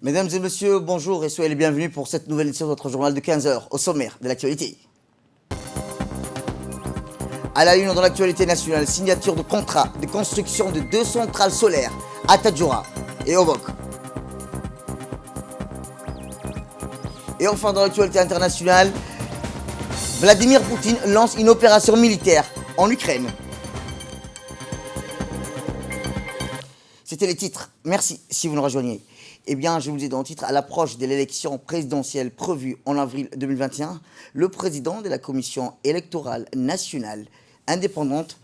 Mesdames et messieurs, bonjour et soyez les bienvenus pour cette nouvelle édition de notre journal de 15 heures, au sommaire de l'actualité. À la une dans l'actualité nationale, signature de contrat de construction de 2 centrales solaires à Tadjoura et Obok. Et enfin dans l'actualité internationale, Vladimir Poutine lance une opération militaire en Ukraine. C'était les titres. Merci si vous nous rejoignez. Eh bien, je vous ai dans le titre, à l'approche de l'élection présidentielle prévue en avril 2021, le président de la Commission électorale nationale indépendante,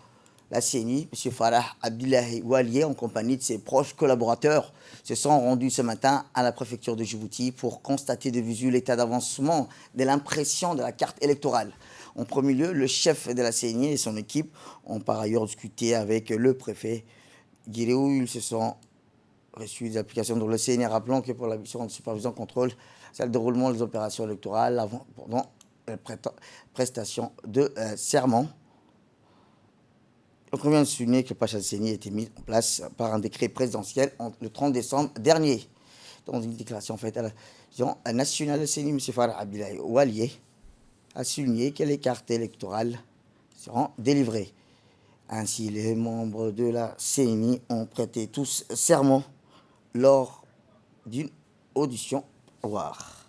la CNI, M. Farah Abdullahi Oualié, en compagnie de ses proches collaborateurs, se sont rendus ce matin à la préfecture de Djibouti pour constater de visu l'état d'avancement de l'impression de la carte électorale. En premier lieu, le chef de la CNI et son équipe ont par ailleurs discuté avec le préfet Guiré, où ils se sont reçus des applications de l'OCN, rappelant que pour la mission de supervision contrôle, c'est le déroulement des opérations électorales pendant la prestation de serment. Donc on vient de souligner que le Pacha CNI a été mis en place par un décret présidentiel le 30 décembre dernier. Dans une déclaration faite à la vision nationale de CNI, M. Farah Abdullahi Oualié a souligné que les cartes électorales seront délivrées. Ainsi, les membres de la CNI ont prêté tous serment lors d'une audition voir.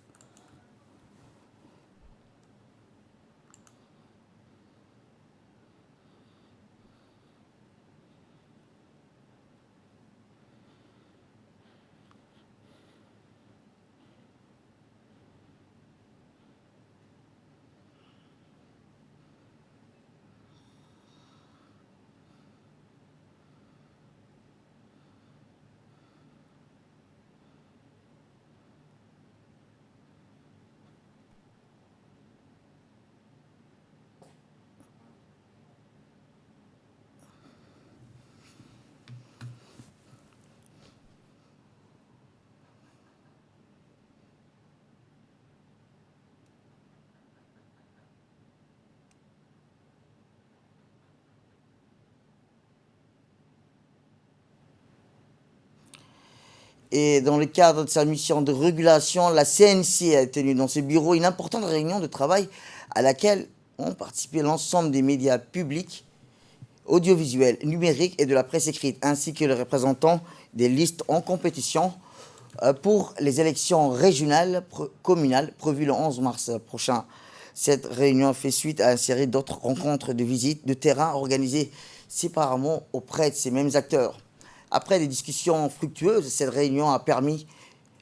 Et dans le cadre de sa mission de régulation, la CNC a tenu dans ses bureaux une importante réunion de travail à laquelle ont participé l'ensemble des médias publics, audiovisuels, numériques et de la presse écrite, ainsi que les représentants des listes en compétition pour les élections régionales communales prévues le 11 mars prochain. Cette réunion fait suite à une série d'autres rencontres de visites de terrain organisées séparément auprès de ces mêmes acteurs. Après des discussions fructueuses, cette réunion a permis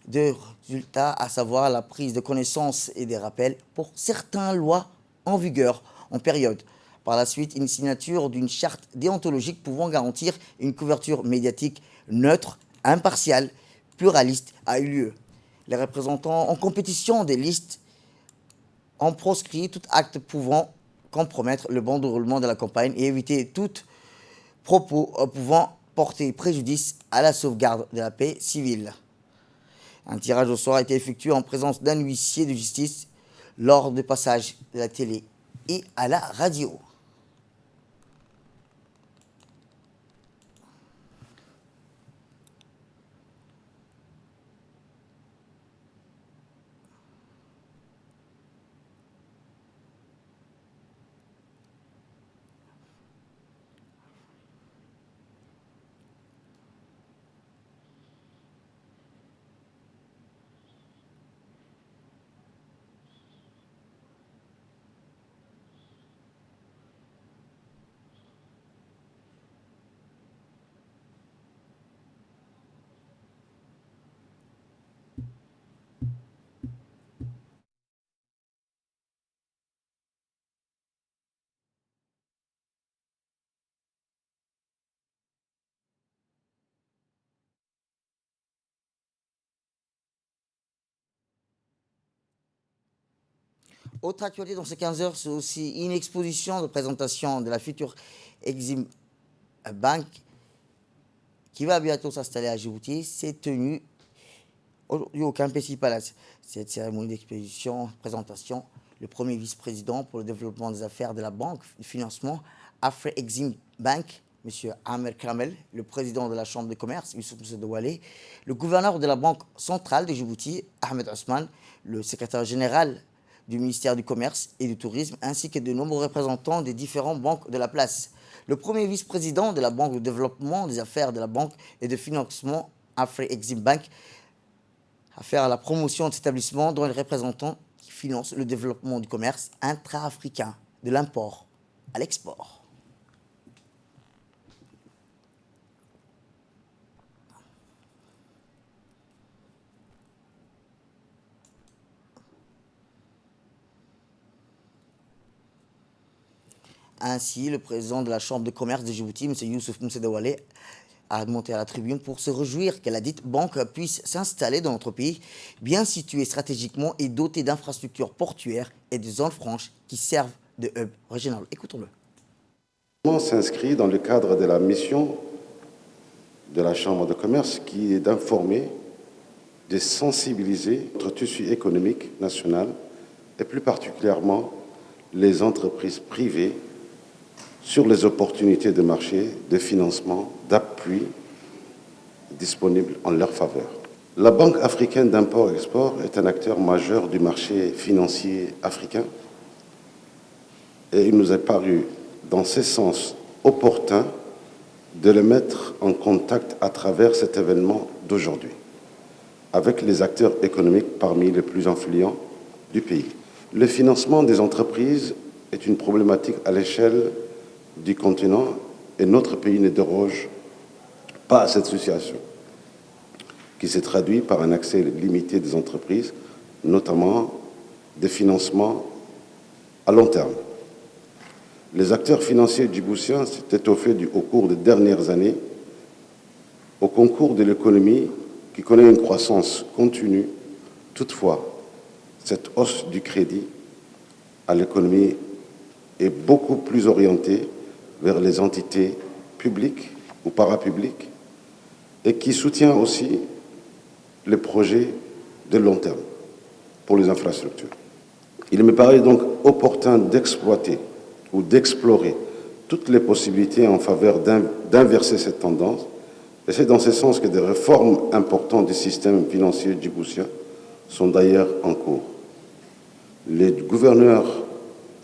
de résultats, à savoir la prise de connaissance et des rappels pour certaines lois en vigueur en période. Par la suite, une signature d'une charte déontologique pouvant garantir une couverture médiatique neutre, impartiale, pluraliste a eu lieu. Les représentants en compétition des listes ont proscrit tout acte pouvant compromettre le bon déroulement de la campagne et éviter tout propos pouvant porter préjudice à la sauvegarde de la paix civile. Un tirage au sort a été effectué en présence d'un huissier de justice lors du passage de la télé et à la radio. Autre actualité dans ces 15 heures, c'est aussi une exposition de présentation de la future Exim Bank qui va bientôt s'installer à Djibouti. C'est tenu aujourd'hui au Campesi Palace. Cette cérémonie d'exposition, présentation, le premier vice-président pour le développement des affaires de la banque de financement Afri Exim Bank M. Amer Kamel, le président de la Chambre de commerce, Youssouf Moussa Douale, le gouverneur de la Banque centrale de Djibouti, Ahmed Ousmane, le secrétaire général du ministère du Commerce et du Tourisme, ainsi que de nombreux représentants des différentes banques de la place. Le premier vice-président de la Banque de développement des affaires de la Banque et de financement Afri-Exim Bank a fait la promotion de cet établissement dont les représentants qui financent le développement du commerce intra-africain, de l'import à l'export. Ainsi, le président de la Chambre de commerce de Djibouti, M. Youssouf Moussa Douale, a monté à la tribune pour se réjouir que la dite banque puisse s'installer dans notre pays, bien situé stratégiquement et doté d'infrastructures portuaires et de zones franches qui servent de hub régional. Écoutons-le. S'inscrit dans le cadre de la mission de la Chambre de commerce qui est d'informer, de sensibiliser notre tissu économique national et plus particulièrement les entreprises privées sur les opportunités de marché, de financement, d'appui disponibles en leur faveur. La Banque africaine d'import-export est un acteur majeur du marché financier africain et il nous est paru, dans ce sens, opportun de le mettre en contact à travers cet événement d'aujourd'hui, avec les acteurs économiques parmi les plus influents du pays. Le financement des entreprises est une problématique à l'échelle du continent et notre pays ne déroge pas à cette situation, qui se traduit par un accès limité des entreprises, notamment des financements à long terme. Les acteurs financiers djiboutiens s'est étoffé au cours des dernières années au concours de l'économie qui connaît une croissance continue. Toutefois, cette hausse du crédit à l'économie est beaucoup plus orientée vers les entités publiques ou parapubliques et qui soutient aussi les projets de long terme pour les infrastructures. Il me paraît donc opportun d'exploiter ou d'explorer toutes les possibilités en faveur d'inverser cette tendance. Et c'est dans ce sens que des réformes importantes du système financier djiboutien sont d'ailleurs en cours. Le gouverneur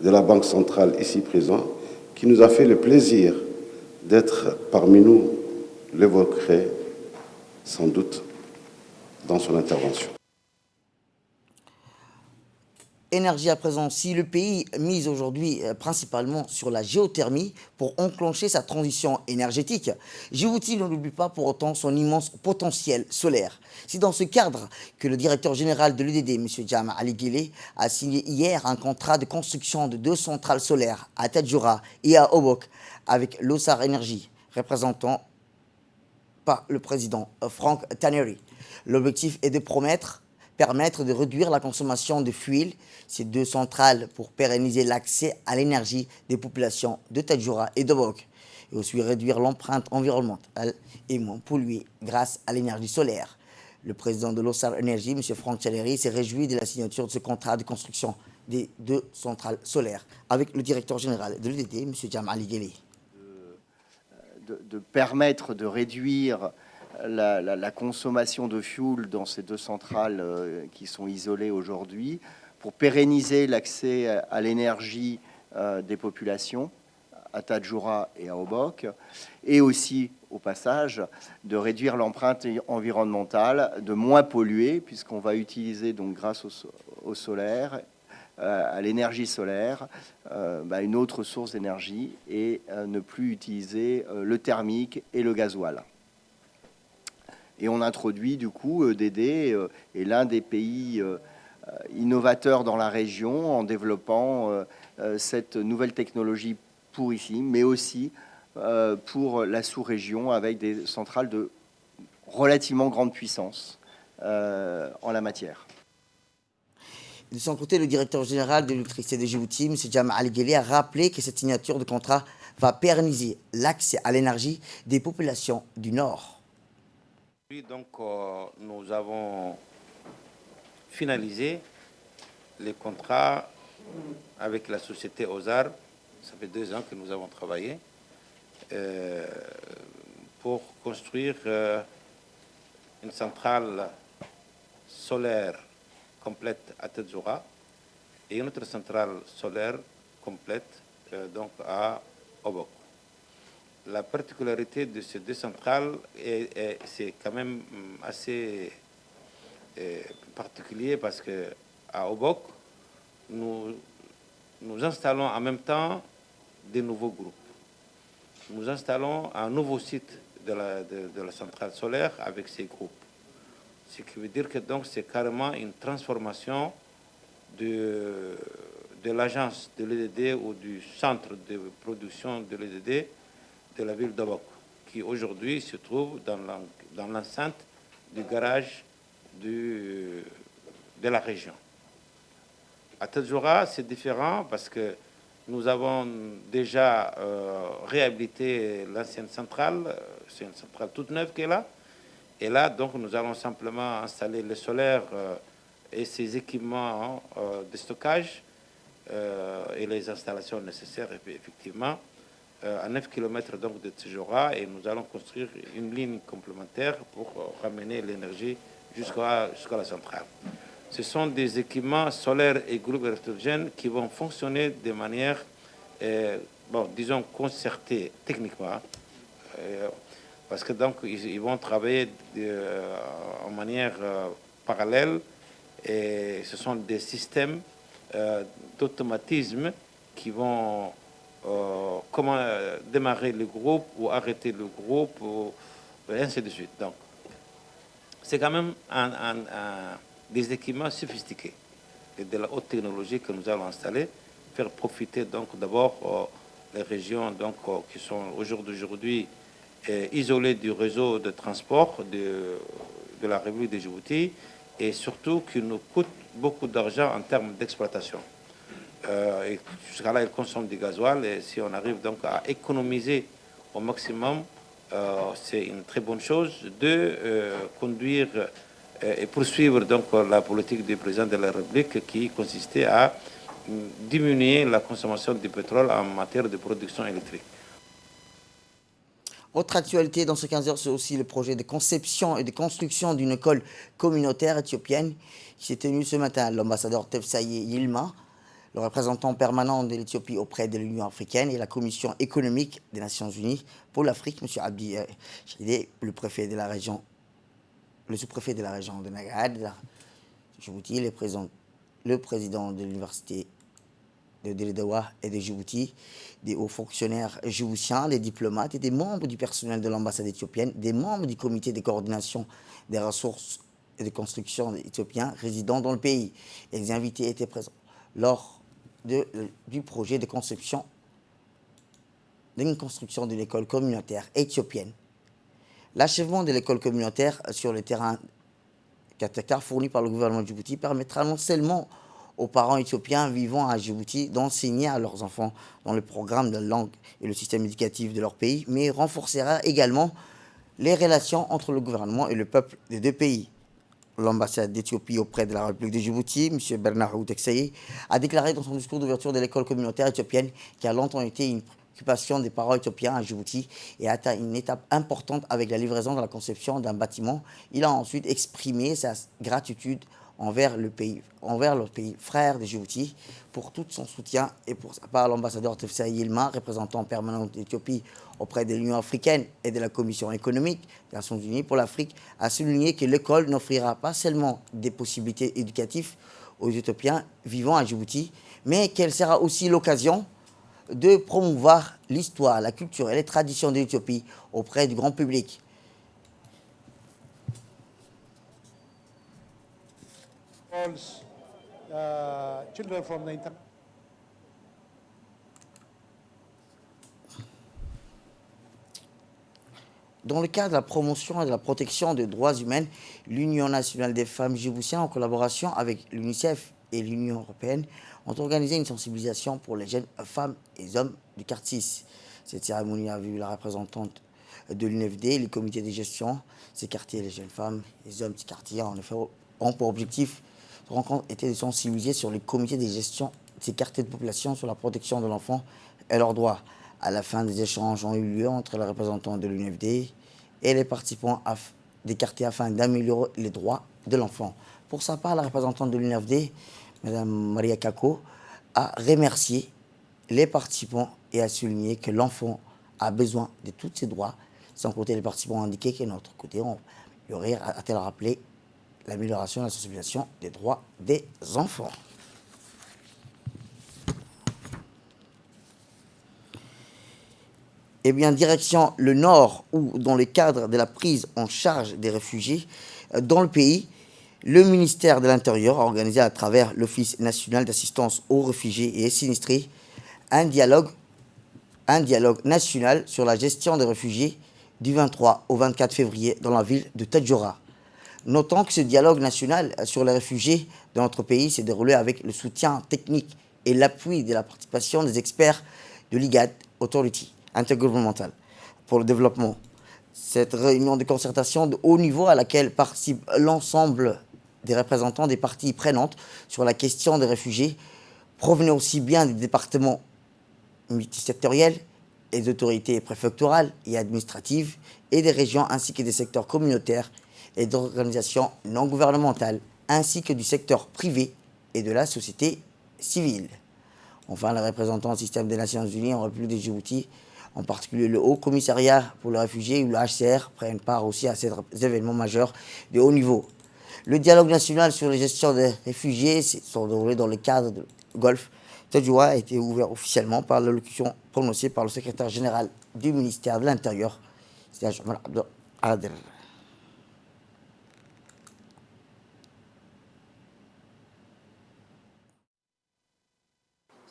de la Banque centrale ici présent, qui nous a fait le plaisir d'être parmi nous, l'évoquerait sans doute dans son intervention. Énergie à présent, si le pays mise aujourd'hui principalement sur la géothermie pour enclencher sa transition énergétique, Djibouti ne l'oublie pas pour autant son immense potentiel solaire. C'est dans ce cadre que le directeur général de l'UDD, M. Jama Ali Guélé, a signé hier un contrat de construction de 2 centrales solaires à Tadjoura et à Obok avec Lossar Energy, représentant par le président Frank Tannery. L'objectif est de permettre de réduire la consommation de fuel, ces 2 centrales pour pérenniser l'accès à l'énergie des populations de Tadjoura et d'Obok, et aussi réduire l'empreinte environnementale et moins polluer grâce à l'énergie solaire. Le président de Lossar Energy, M. Frank Tannery, s'est réjoui de la signature de ce contrat de construction des 2 centrales solaires avec le directeur général de l'UDD, M. Jamal Ali Guélé. De permettre de réduire la consommation de fuel dans ces 2 centrales qui sont isolées aujourd'hui, pour pérenniser l'accès à l'énergie des populations à Tadjoura et à Obok, et aussi, au passage, de réduire l'empreinte environnementale, de moins polluer, puisqu'on va utiliser, donc, grâce au solaire, à l'énergie solaire, une autre source d'énergie, et ne plus utiliser le thermique et le gasoil. Et on introduit du coup EDD est l'un des pays innovateurs dans la région en développant cette nouvelle technologie pour ici, mais aussi pour la sous-région avec des centrales de relativement grande puissance en la matière. De son côté, le directeur général de l'électricité de Djibouti, M. Jamal Ali Guélé, a rappelé que cette signature de contrat va pérenniser l'accès à l'énergie des populations du Nord. Donc, nous avons finalisé les contrats avec la société Ozar. Ça fait 2 ans que nous avons travaillé. pour construire une centrale solaire complète à Tadjoura et une autre centrale solaire complète donc à Obok. La particularité de ces deux centrales, c'est quand même assez particulier parce qu'à Obok, nous installons en même temps des nouveaux groupes. Nous installons un nouveau site de la centrale solaire avec ces groupes. Ce qui veut dire que donc c'est carrément une transformation de l'agence de l'EDD ou du centre de production de l'EDD de la ville d'Obok, qui aujourd'hui se trouve dans l'enceinte du garage de la région. À Tadjoura, c'est différent parce que nous avons déjà réhabilité l'ancienne centrale. C'est une centrale toute neuve qui est là. Et là, donc, nous allons simplement installer le solaire et ses équipements de stockage et les installations nécessaires, effectivement, à 9 km donc, de Tadjoura. Et nous allons construire une ligne complémentaire pour ramener l'énergie jusqu'à la centrale. Ce sont des équipements solaires et groupes électrogènes qui vont fonctionner de manière, disons, concertée techniquement, parce que donc ils vont travailler en manière parallèle, et ce sont des systèmes d'automatisme qui vont comment démarrer le groupe ou arrêter le groupe, et ainsi de suite. Donc, c'est quand même des équipements sophistiqués et de la haute technologie que nous allons installer, faire profiter donc d'abord les régions donc, qui sont aujourd'hui isolées du réseau de transport de la République de Djibouti, et surtout qui nous coûtent beaucoup d'argent en termes d'exploitation. Et jusqu'à là, ils consomment du gasoil, et si on arrive donc à économiser au maximum, c'est une très bonne chose de conduire et poursuivre donc la politique du président de la République qui consistait à diminuer la consommation du pétrole en matière de production électrique. Autre actualité dans ce 15 heures, c'est aussi le projet de conception et de construction d'une école communautaire éthiopienne qui s'est tenu ce matin. L'ambassadeur Tefsaye Yilma, le représentant permanent de l'Éthiopie auprès de l'Union africaine et la Commission économique des Nations Unies pour l'Afrique, M. Abdi Chidé, le préfet de la région, le sous-préfet de la région de Nagad, Djibouti, le président de l'université de Deledawa et de Djibouti, des hauts fonctionnaires djiboutiens, des diplomates et des membres du personnel de l'ambassade éthiopienne, des membres du comité de coordination des ressources et de construction éthiopiens résidant dans le pays. Et les invités étaient présents lors du projet de conception d'une construction d'une école communautaire éthiopienne. L'achèvement de l'école communautaire sur le terrain 4 hectares fourni par le gouvernement de Djibouti permettra non seulement aux parents éthiopiens vivant à Djibouti d'enseigner à leurs enfants dans le programme de langue et le système éducatif de leur pays, mais renforcera également les relations entre le gouvernement et le peuple des deux pays. L'ambassade d'Éthiopie auprès de la République de Djibouti, M. Bernard Tefsaye, a déclaré dans son discours d'ouverture de l'école communautaire éthiopienne qui a longtemps été une préoccupation des parents éthiopiens à Djibouti et a atteint une étape importante avec la livraison de la conception d'un bâtiment. Il a ensuite exprimé sa gratitude envers leur pays frère de Djibouti pour tout son soutien, et pour sa part, l'ambassadeur Tefsaye Yilma, représentant permanent d'Éthiopie auprès de l'Union africaine et de la Commission économique des Nations Unies pour l'Afrique, a souligné que l'école n'offrira pas seulement des possibilités éducatives aux Éthiopiens vivant à Djibouti, mais qu'elle sera aussi l'occasion de promouvoir l'histoire, la culture et les traditions de l'Éthiopie auprès du grand public. Children from the Dans le cadre de la promotion et de la protection des droits humains, l'Union nationale des femmes djiboutiennes, en collaboration avec l'UNICEF et l'Union européenne, ont organisé une sensibilisation pour les jeunes femmes et hommes du quartier. Cette cérémonie a vu la représentante de l'UNFD, les comités de gestion, ces quartiers, les jeunes femmes et les hommes du quartier, en effet, ont pour objectif de rencontre était de sensibiliser sur les comités de gestion de ces quartiers de population sur la protection de l'enfant et leurs droits. À la fin des échanges ont eu lieu entre les représentants de l'UNFD et les participants des quartiers afin d'améliorer les droits de l'enfant. Pour sa part, la représentante de l'UNFD, Mme Maria Kako, a remercié les participants et a souligné que l'enfant a besoin de tous ses droits. Sans compter, les participants ont indiqué que de notre côté, on y aurait, a-t-elle rappelé, l'amélioration et la sensibilisation des droits des enfants. Eh bien, direction le Nord, où, dans le cadre de la prise en charge des réfugiés dans le pays, le ministère de l'Intérieur a organisé à travers l'Office national d'assistance aux réfugiés et sinistrés un dialogue national sur la gestion des réfugiés du 23 au 24 février dans la ville de Tadjoura. Notons que ce dialogue national sur les réfugiés dans notre pays s'est déroulé avec le soutien technique et l'appui de la participation des experts de l'IGAD, Authority intergouvernementale pour le développement. Cette réunion de concertation de haut niveau à laquelle participe l'ensemble des représentants des parties prenantes sur la question des réfugiés provenait aussi bien des départements multisectoriels et des autorités préfectorales et administratives et des régions ainsi que des secteurs communautaires et d'organisations non gouvernementales ainsi que du secteur privé et de la société civile. Enfin, les représentants du système des Nations Unies en République de Djibouti, en particulier le Haut Commissariat pour les réfugiés ou le HCR, prennent part aussi à ces événements majeurs de haut niveau. Le dialogue national sur la gestion des réfugiés sont déroulés dans le cadre du Golfe. Tadjoura a été ouvert officiellement par l'allocution prononcée par le secrétaire général du ministère de l'Intérieur, c'est Jamal Abdel Adel.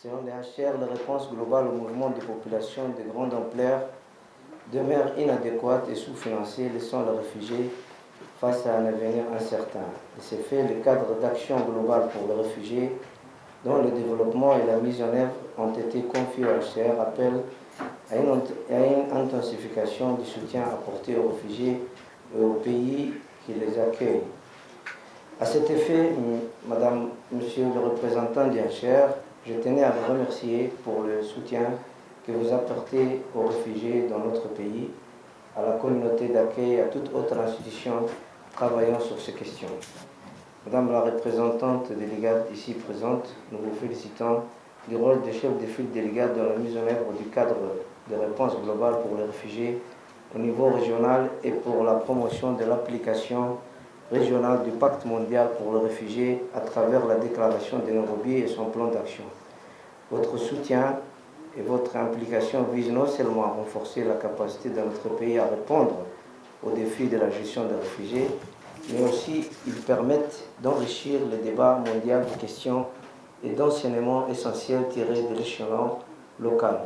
Selon les HCR, la réponse globale au mouvement de population de grande ampleur demeure inadéquate et sous-financée, laissant les réfugiés face à un avenir incertain. De ce fait, le cadre d'action global pour les réfugiés, dont le développement et la mise en œuvre ont été confiés au HCR, appelle à une intensification du soutien apporté aux réfugiés et aux pays qui les accueillent. À cet effet, Madame, Monsieur le représentant du HCR, je tenais à vous remercier pour le soutien que vous apportez aux réfugiés dans notre pays, à la communauté d'accueil et à toute autre institution travaillant sur ces questions. Madame la représentante de l'IGAD ici présente, nous vous félicitons du rôle de chef de file de l'IGAD dans la mise en œuvre du cadre de réponse globale pour les réfugiés au niveau régional et pour la promotion de l'application régionale du pacte mondial pour les réfugiés à travers la déclaration de Nairobi et son plan d'action. Votre soutien et votre implication visent non seulement à renforcer la capacité de notre pays à répondre aux défis de la gestion des réfugiés, mais aussi ils permettent d'enrichir le débat mondial de questions et d'enseignements essentiels tirés de l'échelon local.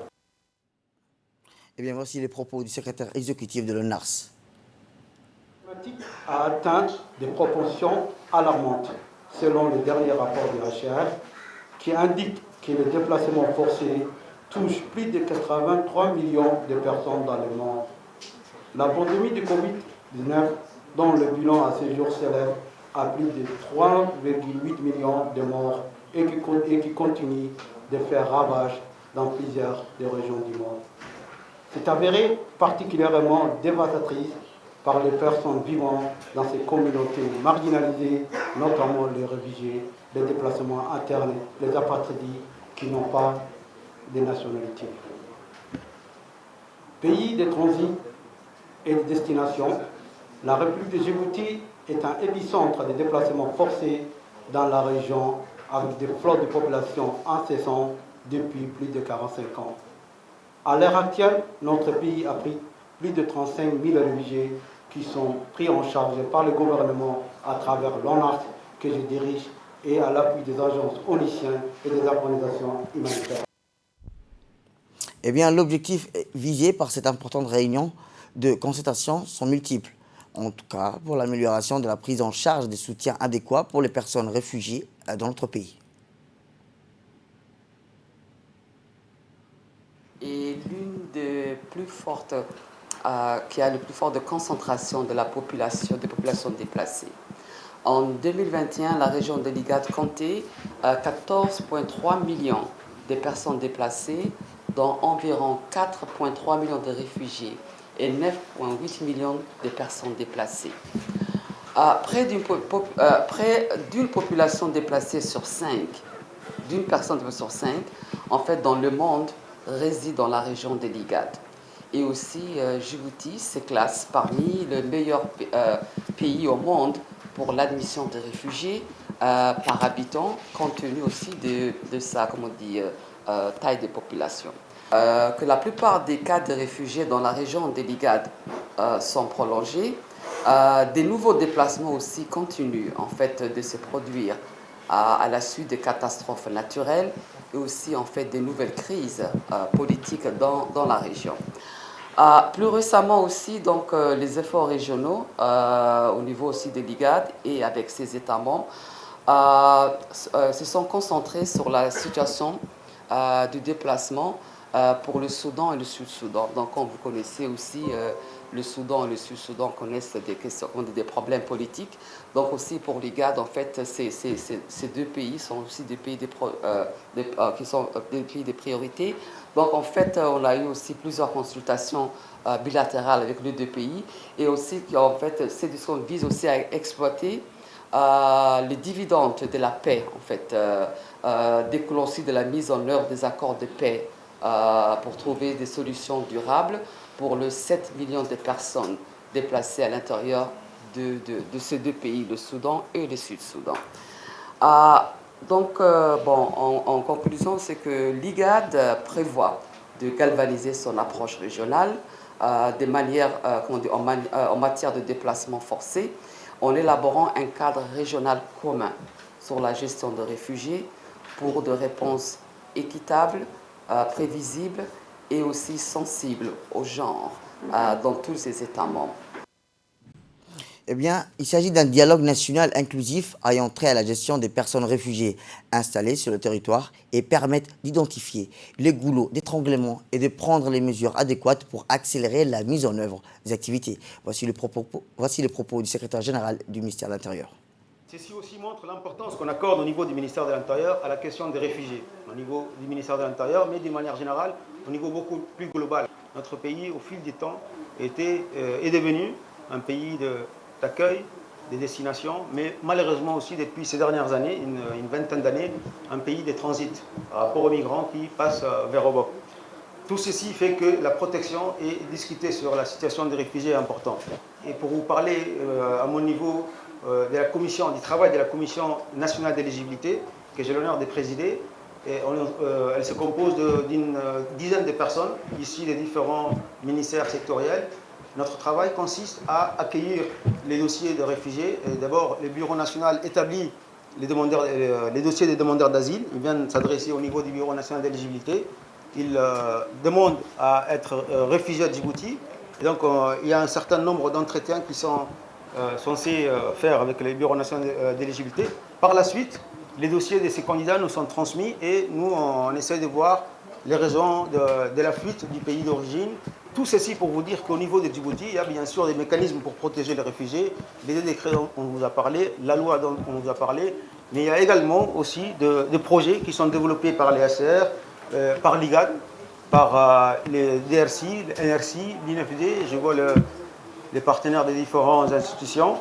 Eh bien, voici les propos du secrétaire exécutif de l'ONARS. A atteint des proportions alarmantes, selon le dernier rapport du HCR, qui indique que les déplacements forcés touchent plus de 83 millions de personnes dans le monde. La pandémie de Covid-19, dont le bilan à ce jour s'élève à plus de 3,8 millions de morts et qui continue de faire ravage dans plusieurs des régions du monde. C'est avéré particulièrement dévastatrice par les personnes vivant dans ces communautés marginalisées, notamment les réfugiés, les déplacements internes, les apatrides qui n'ont pas de nationalité. Pays de transit et de destination, la République de Djibouti est un épicentre des déplacements forcés dans la région avec des flots de population incessants depuis plus de 45 ans. À l'heure actuelle, notre pays a pris plus de 35 000 réfugiés qui sont pris en charge par le gouvernement à travers l'ONARS que je dirige et à l'appui des agences onusiennes et des organisations humanitaires. Eh bien, l'objectif visé par cette importante réunion de concertation sont multiples. En tout cas, pour l'amélioration de la prise en charge des soutiens adéquats pour les personnes réfugiées dans notre pays. Et l'une des plus fortes, qui a le plus fort de concentration de la population, des populations déplacées. En 2021, la région de l'IGAD comptait 14,3 millions de personnes déplacées dont environ 4,3 millions de réfugiés et 9,8 millions de personnes déplacées. Près d'une population déplacée sur 5, d'une personne sur 5, en fait, dans le monde, réside dans la région de l'IGAD. Et aussi, Djibouti se classe parmi les meilleurs pays au monde pour l'admission de réfugiés par habitant, compte tenu aussi de sa, taille de population. Que la plupart des cas de réfugiés dans la région de l'IGAD sont prolongés. Des nouveaux déplacements aussi continuent en fait de se produire à la suite des catastrophes naturelles et aussi en fait des nouvelles crises politiques dans la région. Plus récemment aussi, donc, les efforts régionaux au niveau aussi de l'IGAD et avec ses États membres se sont concentrés sur la situation du déplacement pour le Soudan et le Sud-Soudan. Donc, comme vous connaissez aussi, le Soudan et le Sud-Soudan connaissent des problèmes politiques. Donc, aussi pour l'IGAD, en fait, ces deux pays sont aussi des pays qui sont des pays de priorité. Donc, en fait, on a eu aussi plusieurs consultations bilatérales avec les deux pays et aussi, en fait, ces discussions visent aussi à exploiter les dividendes de la paix, en fait, découlant aussi de la mise en œuvre des accords de paix pour trouver des solutions durables pour les 7 millions de personnes déplacées à l'intérieur de ces deux pays, le Soudan et le Sud-Soudan. Donc, en conclusion, c'est que l'IGAD prévoit de galvaniser son approche régionale de manière, en matière de déplacement forcé, en élaborant un cadre régional commun sur la gestion de réfugiés pour des réponses équitables, prévisibles et aussi sensibles au genre dans tous ces États membres. Eh bien, il s'agit d'un dialogue national inclusif ayant trait à la gestion des personnes réfugiées installées sur le territoire et permettre d'identifier les goulots d'étranglement et de prendre les mesures adéquates pour accélérer la mise en œuvre des activités. Voici les propos du secrétaire général du ministère de l'Intérieur. Ceci aussi montre l'importance qu'on accorde au niveau du ministère de l'Intérieur à la question des réfugiés, au niveau du ministère de l'Intérieur, mais d'une manière générale, au niveau beaucoup plus global. Notre pays, au fil du temps, est devenu un pays d'accueil, des destinations, mais malheureusement aussi depuis ces dernières années, une vingtaine d'années, un pays de transit par rapport aux migrants qui passent vers Obok. Tout ceci fait que la protection et discuter sur la situation des réfugiés est important. Et pour vous parler à mon niveau de la commission, du travail de la Commission nationale d'éligibilité, que j'ai l'honneur de présider, elle se compose d'une dizaine de personnes issues des différents ministères sectoriels. Notre travail consiste à accueillir les dossiers de réfugiés. D'abord, le Bureau national établit les dossiers des demandeurs d'asile. Ils viennent s'adresser au niveau du Bureau national d'éligibilité. Ils demandent à être réfugiés à Djibouti. Et donc, il y a un certain nombre d'entretiens qui sont censés faire avec le Bureau national d'éligibilité. Par la suite, les dossiers de ces candidats nous sont transmis et nous, on essaie de voir les raisons de la fuite du pays d'origine. Tout ceci pour vous dire qu'au niveau de Djibouti, il y a bien sûr des mécanismes pour protéger les réfugiés, les décrets dont on vous a parlé, la loi dont on vous a parlé, mais il y a également aussi des projets qui sont développés par les ACR, par l'IGAD, par les DRC, le NRC, l'INFD, je vois les partenaires des différentes institutions.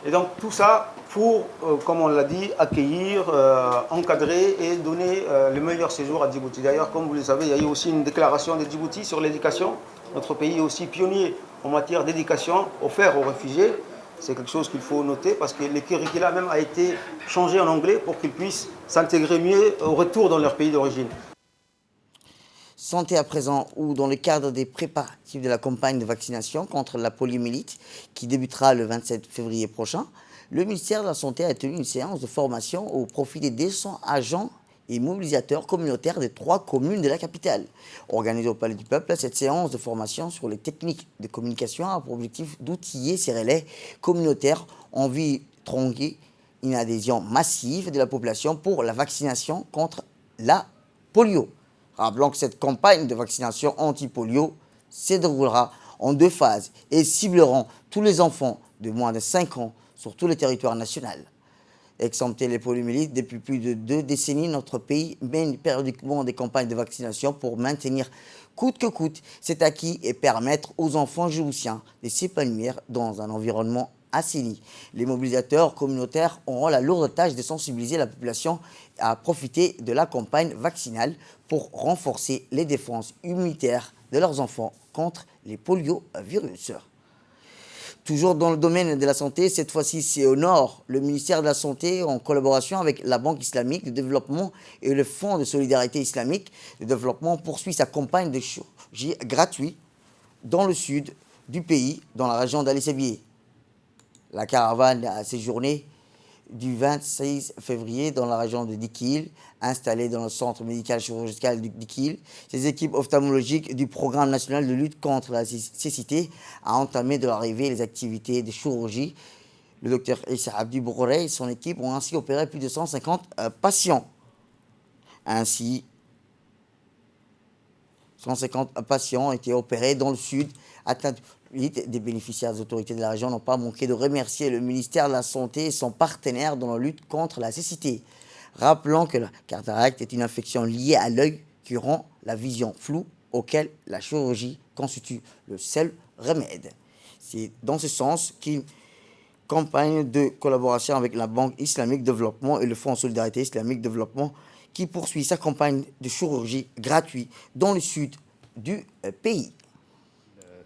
Et donc tout ça pour, comme on l'a dit, accueillir, encadrer et donner le meilleur séjour à Djibouti. D'ailleurs, comme vous le savez, il y a eu aussi une déclaration de Djibouti sur l'éducation. Notre pays est aussi pionnier en matière d'éducation offerte aux réfugiés. C'est quelque chose qu'il faut noter parce que le curriculum même a été changé en anglais pour qu'ils puissent s'intégrer mieux au retour dans leur pays d'origine. Santé à présent, ou dans le cadre des préparatifs de la campagne de vaccination contre la poliomyélite qui débutera le 27 février prochain, le ministère de la Santé a tenu une séance de formation au profit des 200 agents et mobilisateurs communautaires des 3 communes de la capitale. Organisée au Palais du Peuple, cette séance de formation sur les techniques de communication a pour objectif d'outiller ces relais communautaires en vue de tronquer une adhésion massive de la population pour la vaccination contre la polio. Rappelons que cette campagne de vaccination anti-polio se déroulera en 2 phases et cibleront tous les enfants de moins de 5 ans sur tout le territoire national. Exempter les poliomyélites, depuis plus de 2 décennies, notre pays mène périodiquement des campagnes de vaccination pour maintenir coûte que coûte cet acquis et permettre aux enfants djiboutiens de s'épanouir dans un environnement assaini. Les mobilisateurs communautaires auront la lourde tâche de sensibiliser la population à profiter de la campagne vaccinale pour renforcer les défenses immunitaires de leurs enfants contre les poliovirus. Toujours dans le domaine de la santé, cette fois-ci c'est au nord, le ministère de la Santé, en collaboration avec la Banque islamique de développement et le Fonds de solidarité islamique de développement, poursuit sa campagne de chirurgie gratuite dans le sud du pays, dans la région d'Ali-Sébié. La caravane a séjourné du 26 février dans la région de Dikil, installée dans le centre médical chirurgical de Dikil. Ces équipes ophtalmologiques du programme national de lutte contre la cécité a entamé de l'arrivée les activités de chirurgie. Le docteur Issa Abdi Bourré et son équipe ont ainsi opéré plus de 150 patients. Ainsi, 150 patients ont été opérés dans le sud, atteints des bénéficiaires des autorités de la région n'ont pas manqué de remercier le ministère de la Santé et son partenaire dans la lutte contre la cécité. Rappelons que la cataracte est une infection liée à l'œil qui rend la vision floue, auquel la chirurgie constitue le seul remède. C'est dans ce sens qu'une campagne de collaboration avec la Banque islamique de développement et le Fonds de solidarité islamique de développement qui poursuit sa campagne de chirurgie gratuite dans le sud du pays.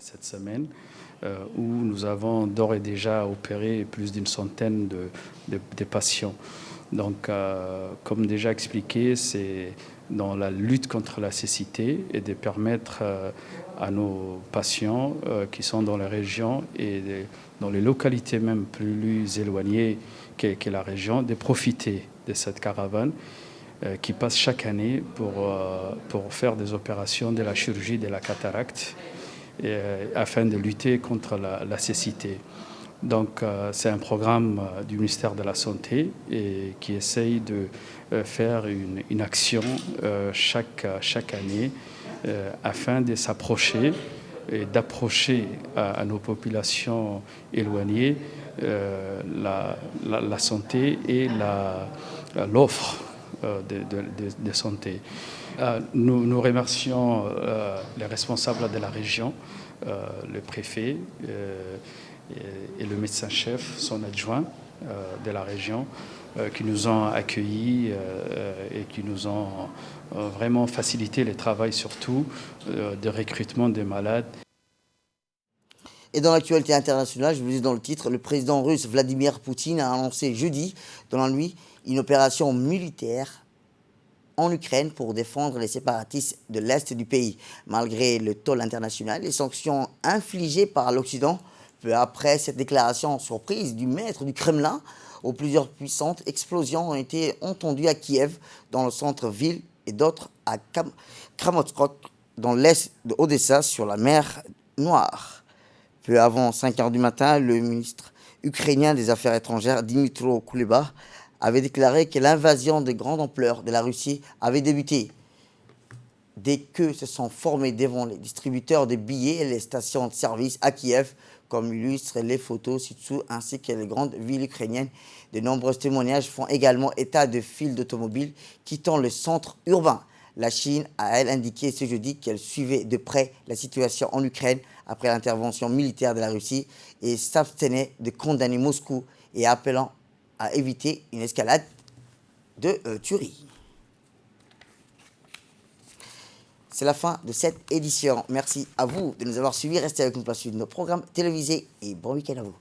Cette semaine, où nous avons d'ores et déjà opéré plus d'une centaine de patients. Donc, comme déjà expliqué, c'est dans la lutte contre la cécité et de permettre à nos patients qui sont dans les régions et dans les localités même plus éloignées que la région, de profiter de cette caravane qui passe chaque année pour faire des opérations de la chirurgie de la cataracte afin de lutter contre la cécité. Donc c'est un programme du ministère de la Santé et qui essaye de faire une action chaque année afin de s'approcher et d'approcher à nos populations éloignées la santé et l'offre de santé. Nous remercions les responsables de la région, le préfet et le médecin-chef, son adjoint de la région, qui nous ont accueillis et qui nous ont vraiment facilité le travail, surtout de recrutement des malades. Et dans l'actualité internationale, je vous dis dans le titre, le président russe Vladimir Poutine a annoncé jeudi, dans la nuit, une opération militaire en Ukraine pour défendre les séparatistes de l'Est du pays. Malgré le toll international, les sanctions infligées par l'Occident, peu après cette déclaration surprise du maître du Kremlin, où plusieurs puissantes explosions ont été entendues à Kiev, dans le centre-ville, et d'autres à Kramatorsk, dans l'est de Odessa, sur la mer Noire. Peu avant 5 h du matin, le ministre ukrainien des Affaires étrangères, Dmytro Kuleba, avait déclaré que l'invasion de grande ampleur de la Russie avait débuté. Des queues se sont formées devant les distributeurs de billets et les stations de service à Kiev, comme illustrent les photos ci-dessous, ainsi que les grandes villes ukrainiennes. De nombreux témoignages font également état de files d'automobiles quittant le centre urbain. La Chine a, elle, indiqué ce jeudi qu'elle suivait de près la situation en Ukraine après l'intervention militaire de la Russie et s'abstenait de condamner Moscou et appelant à éviter une escalade de tuerie. C'est la fin de cette édition. Merci à vous de nous avoir suivis. Restez avec nous pour la suite de nos programmes télévisés et bon week-end à vous.